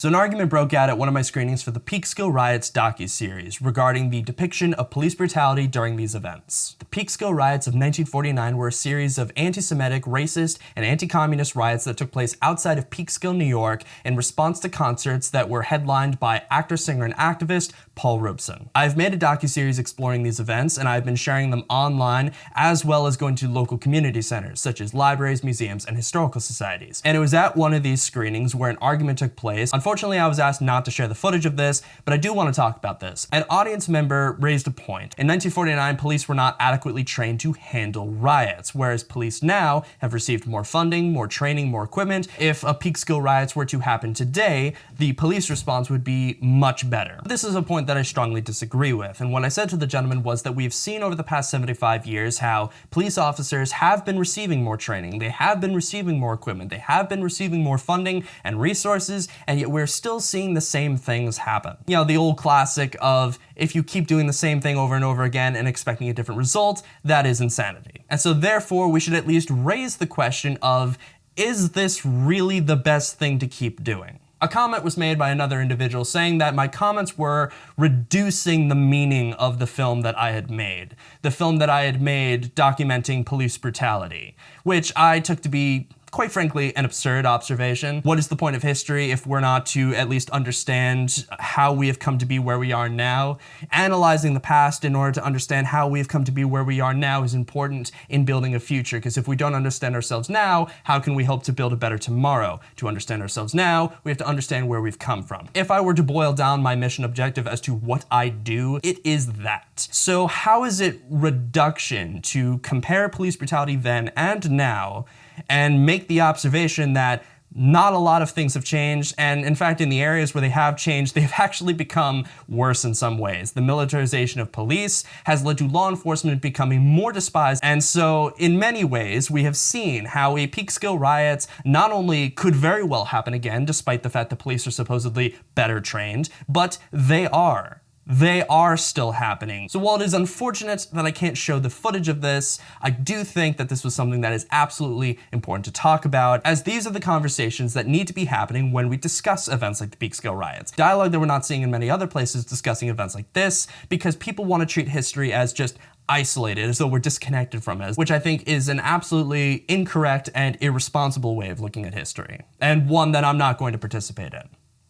So an argument broke out at one of my screenings for the Peekskill Riots docu-series regarding the depiction of police brutality during these events. The Peekskill Riots of 1949 were a series of anti-Semitic, racist, and anti-communist riots that took place outside of Peekskill, New York in response to concerts that were headlined by actor, singer, and activist Paul Robeson. I've made a docu-series exploring these events, and I've been sharing them online as well as going to local community centers such as libraries, museums, and historical societies. And it was at one of these screenings where an argument took place. Unfortunately, I was asked not to share the footage of this, but I do want to talk about this. An audience member raised a point. In 1949, police were not adequately trained to handle riots, whereas police now have received more funding, more training, more equipment. If a Peekskill riots were to happen today, the police response would be much better. This is a point that I strongly disagree with, and what I said to the gentleman was that we've seen over the past 75 years how police officers have been receiving more training, they have been receiving more equipment, they have been receiving more funding and resources, and yet we're still seeing the same things happen. You know, the old classic of if you keep doing the same thing over and over again and expecting a different result, that is insanity. And so therefore, we should at least raise the question of, is this really the best thing to keep doing? A comment was made by another individual saying that my comments were reducing the meaning of the film that I had made. The film that I had made documenting police brutality, which I took to be, quite frankly, an absurd observation. What is the point of history if we're not to at least understand how we have come to be where we are now? Analyzing the past in order to understand how we've come to be where we are now is important in building a future, because if we don't understand ourselves now, how can we hope to build a better tomorrow? To understand ourselves now, we have to understand where we've come from. If I were to boil down my mission objective as to what I do, it is that. So how is it reduction to compare police brutality then and now and make the observation that not a lot of things have changed, and in fact in the areas where they have changed, they've actually become worse in some ways. The militarization of police has led to law enforcement becoming more despised, and so in many ways we have seen how a Peekskill riots not only could very well happen again, despite the fact that police are supposedly better trained, but they are. They are still happening. So while it is unfortunate that I can't show the footage of this, I do think that this was something that is absolutely important to talk about, as these are the conversations that need to be happening when we discuss events like the Peekskill riots. Dialogue that we're not seeing in many other places discussing events like this, because people want to treat history as just isolated, as though we're disconnected from it, which I think is an absolutely incorrect and irresponsible way of looking at history, and one that I'm not going to participate in.